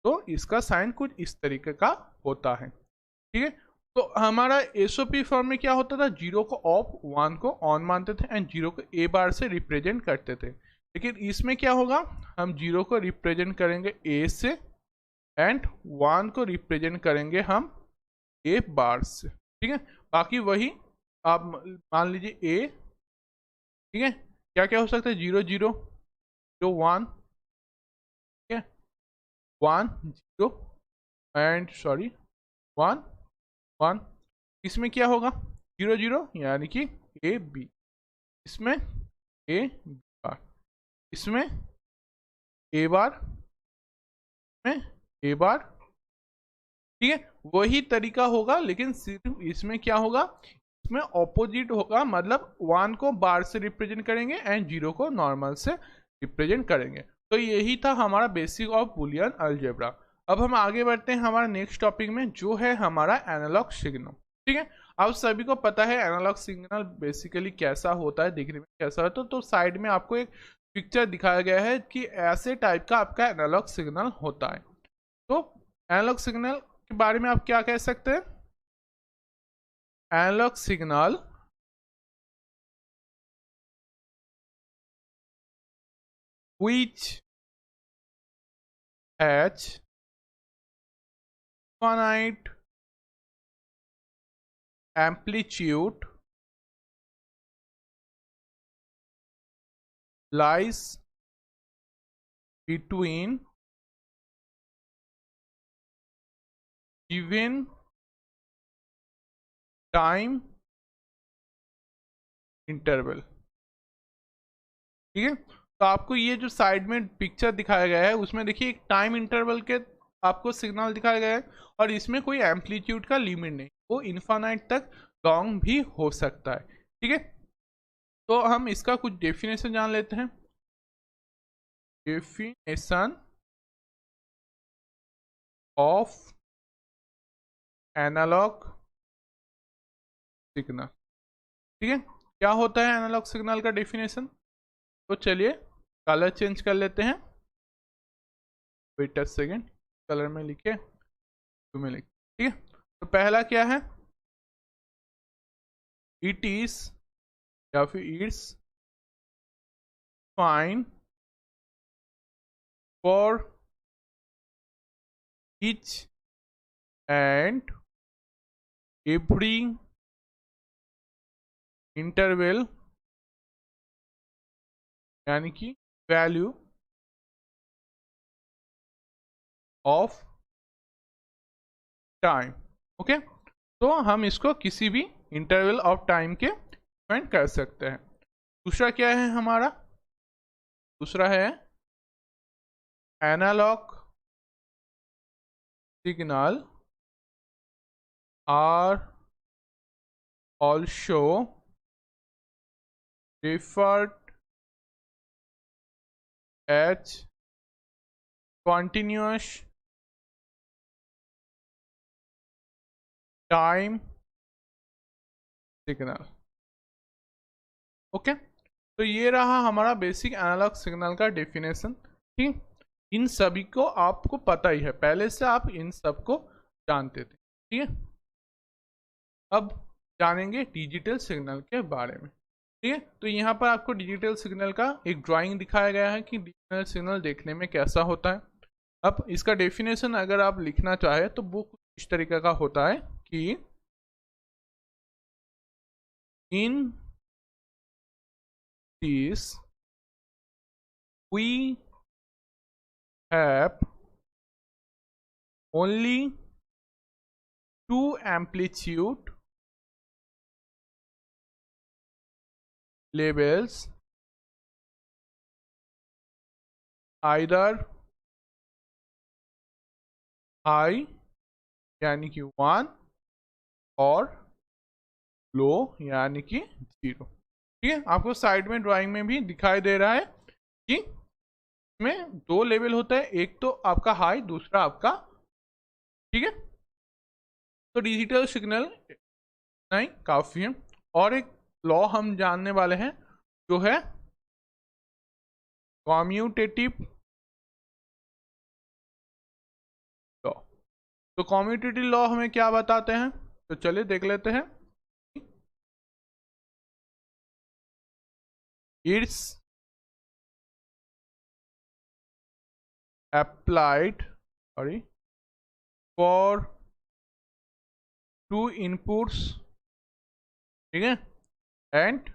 तो इसका साइन कुछ इस तरीके का होता है। ठीक है, तो हमारा एसओपी फॉर्म में क्या होता था, जीरो को ऑफ, वन को ऑन मानते थे एंड जीरो को ए बार से रिप्रेजेंट करते थे। लेकिन इसमें क्या होगा, हम जीरो को रिप्रेजेंट करेंगे ए से एंड वन को रिप्रेजेंट करेंगे हम ए बार से। ठीक है, बाकी वही आप मान लीजिए ए। ठीक है, क्या क्या हो सकता है, जीरो जीरो, जो वन, ठीक है, one zero and sorry one one. इसमें क्या होगा, जीरो जीरो यानी कि ए बी, इसमें ए बी बार, इसमें ए बार, में ए बार। ठीक है, वही तरीका होगा, लेकिन सिर्फ इसमें क्या होगा, इसमें ऑपोजिट होगा, मतलब वन को बार से रिप्रेजेंट करेंगे एंड जीरो को नॉर्मल से रिप्रेजेंट करेंगे। तो यही था हमारा बेसिक ऑफ बुलियन अलजेब्रा। अब हम आगे बढ़ते हैं हमारा नेक्स्ट टॉपिक में, जो है हमारा एनालॉग सिग्नल। ठीक है, आप सभी को पता है एनालॉग सिग्नल बेसिकली कैसा होता है, देखने में कैसा होता है। तो साइड में आपको एक पिक्चर दिखाया गया है कि ऐसे टाइप का आपका एनालॉग सिग्नल होता है। तो एनालॉग सिग्नल के बारे में आप क्या कह सकते हैं? Analog signal which has finite amplitude lies between given time interval। ठीक है, तो आपको ये जो साइड में पिक्चर दिखाया गया है उसमें देखिए एक टाइम इंटरवल के आपको सिग्नल दिखाया गया है, और इसमें कोई एम्पलीट्यूड का लिमिट नहीं, वो इन्फानाइट तक लॉन्ग भी हो सकता है। ठीक है, तो हम इसका कुछ डेफिनेशन जान लेते हैं। Definition of analog signal. ठीक है, क्या होता है एनालॉग सिग्नल का डेफिनेशन? तो चलिए कलर चेंज कर लेते हैं। वेट अ सेकेंड, कलर में लिखे में लिखे। ठीक है, तो पहला क्या है, इट इज या फिर it's fine for each and every interval, यानी कि वैल्यू ऑफ टाइम। ओके, तो हम इसको किसी भी इंटरवल ऑफ टाइम के डिफाइन कर सकते हैं। दूसरा क्या है हमारा, दूसरा है analog signal are also referred as continuous time signal. Okay, तो ये रहा हमारा बेसिक एनालॉग सिग्नल का डेफिनेशन। ठीक, इन सभी को आपको पता ही है, पहले से आप इन सब को जानते थे। ठीक है, अब जानेंगे डिजिटल सिग्नल के बारे में। ठीक है, तो यहाँ पर आपको डिजिटल सिग्नल का एक ड्राइंग दिखाया गया है कि डिजिटल सिग्नल देखने में कैसा होता है। अब इसका डेफिनेशन अगर आप लिखना चाहे तो वो कुछ इस तरीके का होता है कि in this we have only two amplitude labels, either high यानी कि 1 और लो यानी कि 0। ठीक है, आपको साइड में ड्राइंग में भी दिखाई दे रहा है कि में दो लेवल होता है, एक तो आपका हाई, दूसरा आपका। ठीक है, तो डिजिटल सिग्नल नहीं काफी है। और एक लॉ हम जानने वाले हैं जो है कॉम्यूटेटिव लॉ। तो कॉम्यूटेटिव लॉ हमें क्या बताते हैं, तो चलिए देख लेते हैं। It's applied sorry for two inputs, ठीक है, and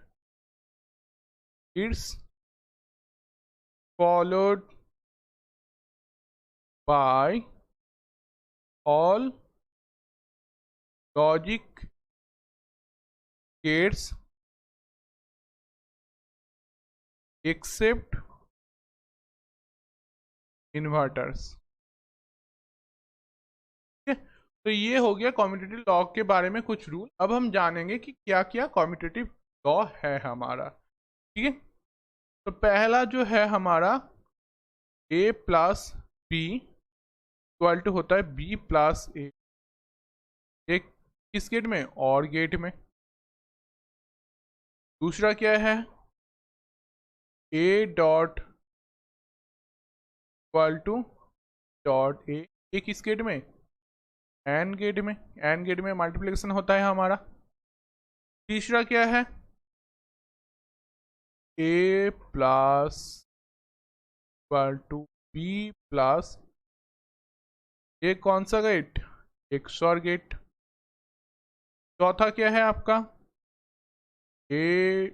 it's followed by all logic gates except inverters। ठीक है, तो ये हो गया कॉम्यूटेटिव लॉ के बारे में कुछ रूल। अब हम जानेंगे कि क्या क्या कॉम्यूटेटिव लॉ है हमारा। ठीक है, तो पहला जो है हमारा a plus B equal to होता है b प्लस ए। एक किस गेट में, और गेट में। दूसरा क्या है, a dot equal to dot A किस गेट में, एन गेट में। एन गेट में मल्टीप्लिकेशन होता है हमारा। तीसरा क्या है, A plus equal to B plus A, कौन सा गेट, एक XOR गेट। चौथा क्या है आपका, A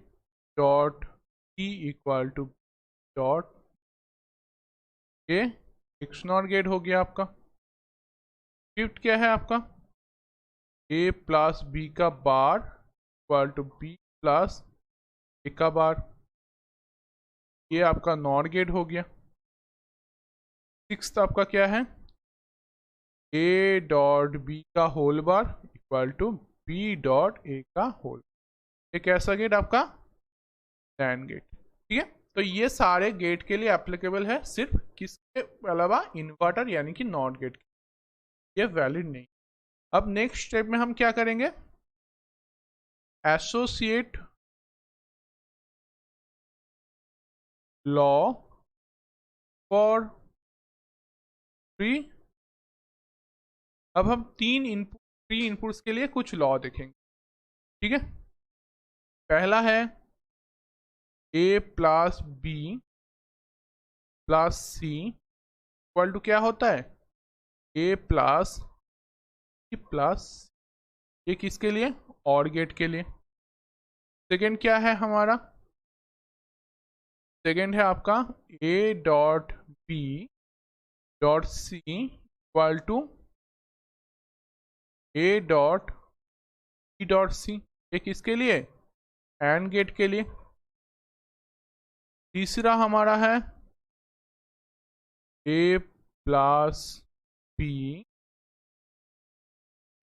dot B equal to dot A, XNOR gate हो गया आपका। फिफ्थ क्या है आपका, ए प्लस बी का बार इक्वल टू बी प्लस ए का बार, ये आपका नॉर गेट हो गया। सिक्स्थ आपका क्या है, ए डॉट बी का whole bar equal to B dot A का होल। ये कैसा गेट आपका, NAND गेट। ठीक है, तो ये सारे गेट के लिए एप्लीकेबल है, सिर्फ किसके अलावा, इन्वर्टर यानी कि नॉट गेट, ये वैलिड नहीं। अब नेक्स्ट स्टेप में हम क्या करेंगे, एसोसिएट लॉ फॉर फ्री। अब हम थ्री इनपुट्स के लिए कुछ लॉ देखेंगे। ठीक है, पहला है A plus B plus C equal to क्या होता है, ए प्लस बी प्लस, ये किसके लिए, और गेट के लिए। सेकेंड क्या है हमारा, सेकेंड है आपका A dot B dot C equal to A dot B dot C, ये किसके लिए, एंड गेट के लिए। तीसरा हमारा है A plus B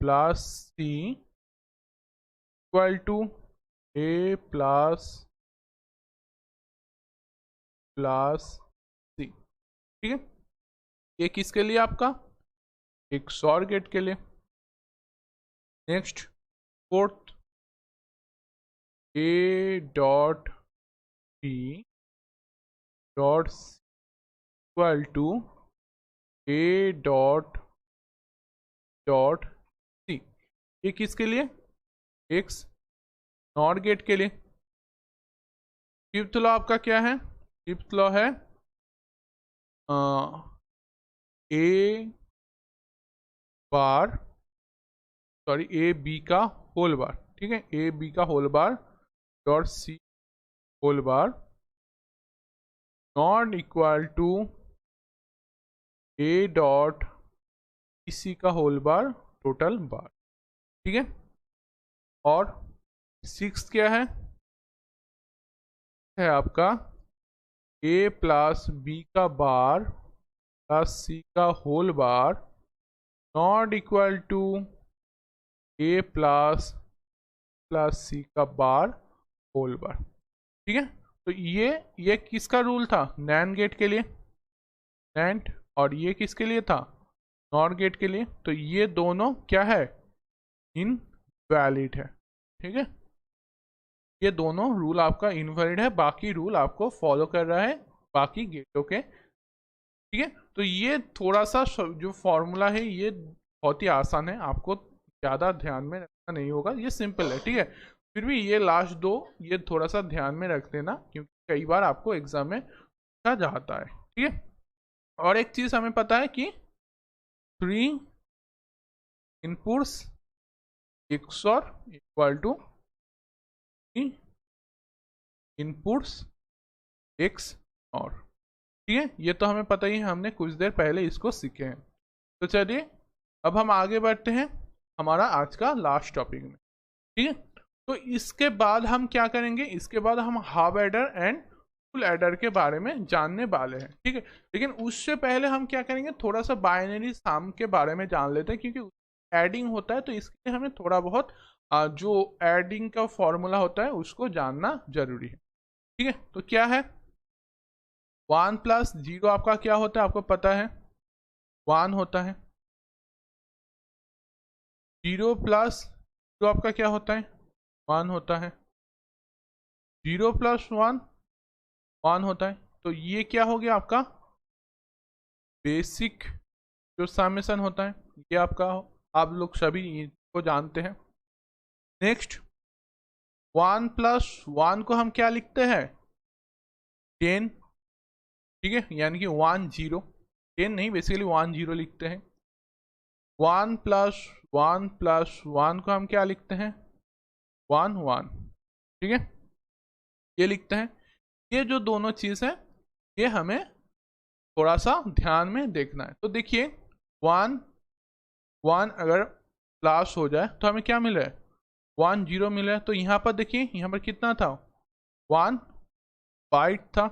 plus C equal to A plus plus C. ठीक है, ये किसके लिए आपका, एक XOR गेट के लिए। Next fourth, A dot B dot equal to A dot dot C, ये किसके लिए, एक्स नॉट गेट के लिए। फिफ्थ लॉ आपका क्या है, फिफ्थ लॉ है A bar sorry A B का होल बार। ठीक है, ए बी का whole bar dot C whole bar not equal to A dot C का होल बार टोटल बार। ठीक है, और सिक्स क्या है आपका ए प्लस बी का बार प्लस सी का whole bar not equal to A plus plus C का बार होल बार। ठीक है, तो ये किसका रूल था? नैंड गेट के लिए नैंड, और ये किसके लिए था? नॉर गेट के लिए। तो ये दोनों क्या है? इनवैलिड है। ठीक है, ये दोनों रूल आपका इनवैलिड है, बाकी रूल आपको फॉलो कर रहा है बाकी गेटों के। ठीक है, तो ये थोड़ा सा जो फॉर्मूला है ये बहुत ही आसान है, आपको ज़्यादा ध्यान में रखना नहीं होगा, ये सिंपल है। ठीक है, फिर भी ये लास्ट दो ये थोड़ा सा ध्यान में रख देना, क्योंकि कई बार आपको एग्जाम में पूछा जाता है। ठीक है, और एक चीज़ हमें पता है कि 3 inputs XOR equal to inputs XOR। ठीक है, ये तो हमें पता ही है, हमने कुछ देर पहले इसको सीखे हैं। तो चलिए अब हम आगे बढ़ते हैं हमारा आज का लास्ट टॉपिक में। ठीक है, तो इसके बाद हम क्या करेंगे? इसके बाद हम half adder and full adder के बारे में जानने वाले हैं। ठीक है, लेकिन उससे पहले हम क्या करेंगे? थोड़ा सा बाइनरी सम के बारे में जान लेते हैं, क्योंकि एडिंग होता है तो इसके लिए हमें थोड़ा बहुत जो एडिंग का फॉर्मूला होता है उसको जानना जरूरी है। ठीक है, तो क्या है? 1 प्लस 0 आपका क्या होता है? आपको पता है 1 होता है। 0 प्लस 0 आपका क्या होता है? 1 होता है। 0 प्लस 1 1 होता है। तो ये क्या हो गया आपका बेसिक जो समेशन होता है, ये आपका आप लोग सभी को जानते हैं। नेक्स्ट 1 प्लस 1 को हम क्या लिखते हैं? 10। ठीक है, यानी कि 1 0, 10 नहीं, बेसिकली 1 0 लिखते हैं। 1 प्लस 1 प्लस 1 को हम क्या लिखते हैं? 1 1। ठीक है, ये लिखते हैं। ये जो दोनों चीज़ है ये हमें थोड़ा सा ध्यान में देखना है। तो देखिए 1 1 अगर प्लस हो जाए तो हमें क्या मिले? 1 0 मिले। तो यहाँ पर देखिए, यहाँ पर कितना था? 1 बाइट था।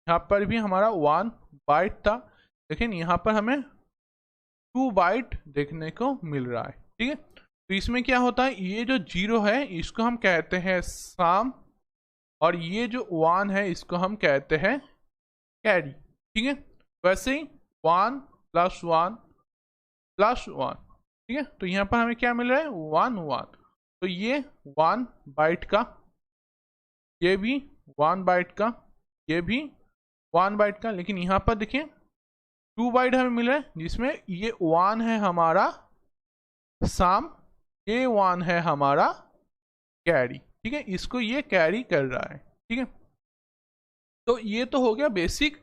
यहाँ पर भी हमारा 1 बाइट था, लेकिन यहाँ पर हमें 2 बाइट देखने को मिल रहा है। ठीक है, तो इसमें क्या होता है? ये जो 0 है इसको हम कहते हैं सम, और ये जो 1 है इसको हम कहते हैं कैरी। ठीक है, वैसे ही 1 प्लस 1 प्लस 1। ठीक है, तो यहाँ पर हमें क्या मिल रहा है? 1 1। तो ये 1 बाइट का, ये भी 1 बाइट का, ये भी 1 बाइट का, लेकिन यहाँ पर देखिए 2 बाइट हमें मिल रहा है, जिसमें ये 1 है हमारा सम, ये 1 है हमारा कैरी। ठीक है, इसको ये कैरी कर रहा है। ठीक है, तो ये तो हो गया बेसिक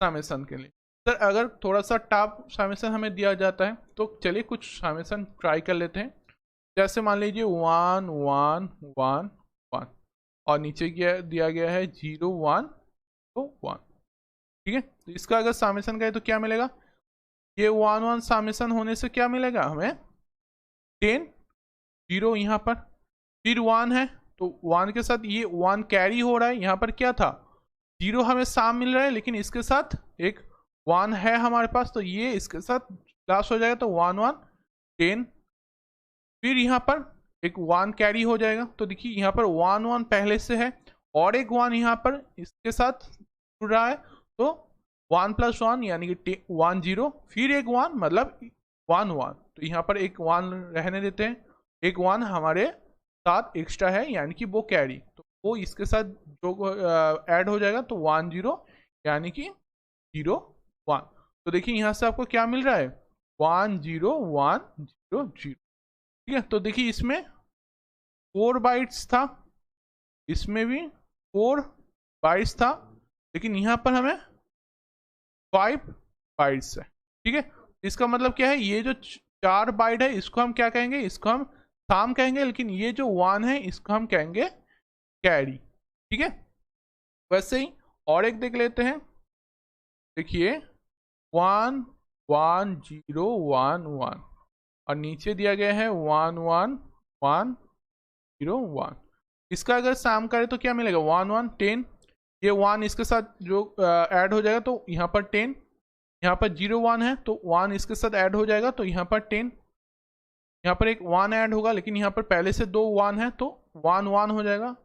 समेशन के लिए। सर अगर थोड़ा सा टफ समेशन हमें दिया जाता है तो चलिए कुछ समेशन ट्राई कर लेते हैं। जैसे मान लीजिए 1 1 1 1 और नीचे दिया गया है 0 1 तो 1। ठीक है, तो इसका अगर समेशन करें तो क्या मिलेगा? ये 1 1 समेशन होने से क्या मिलेगा हमें? 10 0 यहाँ पर, फिर 1 है तो 1 के साथ ये 1 कैरी हो रहा है। यहाँ पर क्या था? 0 हमें साम मिल रहा है, लेकिन इसके साथ एक 1 है हमारे पास, तो ये इसके साथ प्लस हो जाएगा, तो 1 1 10। फिर यहाँ पर एक 1 कैरी हो जाएगा। तो देखिए यहाँ पर 1 1 पहले से है और एक 1 यहाँ पर इसके साथ जुड़ रहा है, तो 1 प्लस 1 यानी कि 1 0, फिर एक 1 मतलब 1 1। तो यहाँ पर एक 1 रहने देते हैं, एक 1 हमारे साथ एक्स्ट्रा है यानी कि वो कैरी, तो वो इसके साथ जो ऐड हो जाएगा, तो 1 0 यानी कि 0 1। तो देखिए यहाँ से आपको क्या मिल रहा है? 1 0 1 0 0। ठीक है, तो देखिए इसमें 4 बाइट्स था, इसमें भी 4 बाइट्स था, लेकिन यहाँ पर हमें 5 बाइट्स है। ठीक है, इसका मतलब क्या है? ये जो 4 बाइट है इसको हम क्या कहेंगे? इसको हम सम कहेंगे, लेकिन ये जो 1 है इसको हम कहेंगे कैरी। ठीक है, वैसे ही और एक देख लेते हैं। देखिए 1 1 0 1 1 और नीचे दिया गया है 1 1 1 0 1। इसका अगर सम करें तो क्या मिलेगा? 1 1 10, ये 1 इसके साथ जो ऐड हो जाएगा तो यहाँ पर 10, यहाँ पर 0 1 है तो 1 इसके साथ ऐड हो जाएगा, तो यहाँ पर 10, यहाँ पर एक 1 ऐड होगा, लेकिन यहाँ पर पहले से 2 1 है तो 1 1 हो जाएगा।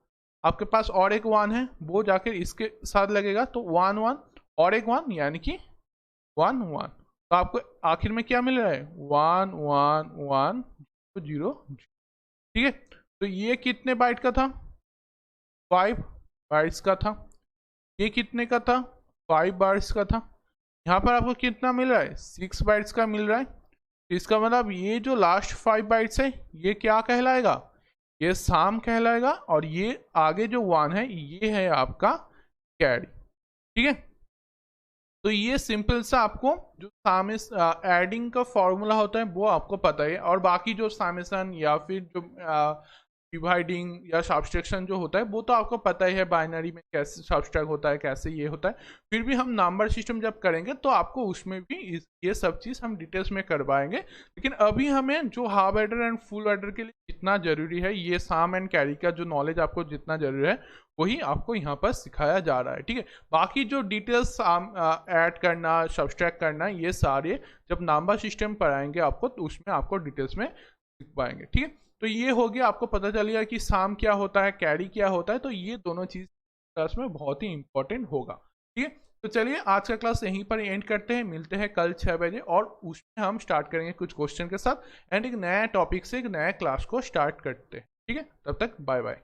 आपके पास और एक 1 है, वो जाकर इसके साथ लगेगा, तो 1 1 और एक 1 यानी कि 1 1। तो आपको आखिर में क्या मिल रहा है, 1 1 1 0 0। ठीक है, तो ये कितने बाइट का था, 5 बाइट्स का था। ये कितने का था, 5 बाइट्स का था। यहाँ पर आपको कितना मिल रहा है, 6 बाइट्स का मिल रहा है। तो इसका मतलब ये जो लास्ट 5 बाइट्स है ये क्या कहलाएगा, ये साम कहलाएगा, और ये आगे जो 1 है ये है आपका कैरी। ठीक है, तो ये सिंपल सा आपको जो सामिस एडिंग का फॉर्मूला होता है वो आपको पता है, और बाकी जो सामिसन या फिर जो डिवाइडिंग या सब्सट्रैक्शन जो होता है वो तो आपको पता ही है, बाइनरी में कैसे सब्सट्रैक्ट होता है, कैसे ये होता है। फिर भी हम नंबर सिस्टम जब करेंगे तो आपको उसमें भी ये सब चीज़ हम डिटेल्स में करवाएंगे। लेकिन अभी हमें जो half adder and full adder के लिए जितना जरूरी है, ये साम एंड कैरी का जो नॉलेज आपको जितना जरूरी है वही आपको यहाँ पर सिखाया जा रहा है। ठीक है, बाकी जो डिटेल्स ऐड करना, सब्सट्रैक्ट करना, ये सारे जब नंबर सिस्टम पर आएंगे आपको तो उसमें आपको डिटेल्स में सीख पाएंगे। ठीक है, तो ये हो गया, आपको पता चल गया कि साम क्या होता है, कैरी क्या होता है। तो ये दोनों चीज क्लास में बहुत ही इंपॉर्टेंट होगा। ठीक है, तो चलिए आज का क्लास यहीं पर एंड करते हैं, मिलते हैं कल 6 बजे, और उसमें हम स्टार्ट करेंगे कुछ क्वेश्चन के साथ एंड एक नया टॉपिक से एक नया क्लास को स्टार्ट करते हैं। ठीक है, तब तक बाय बाय।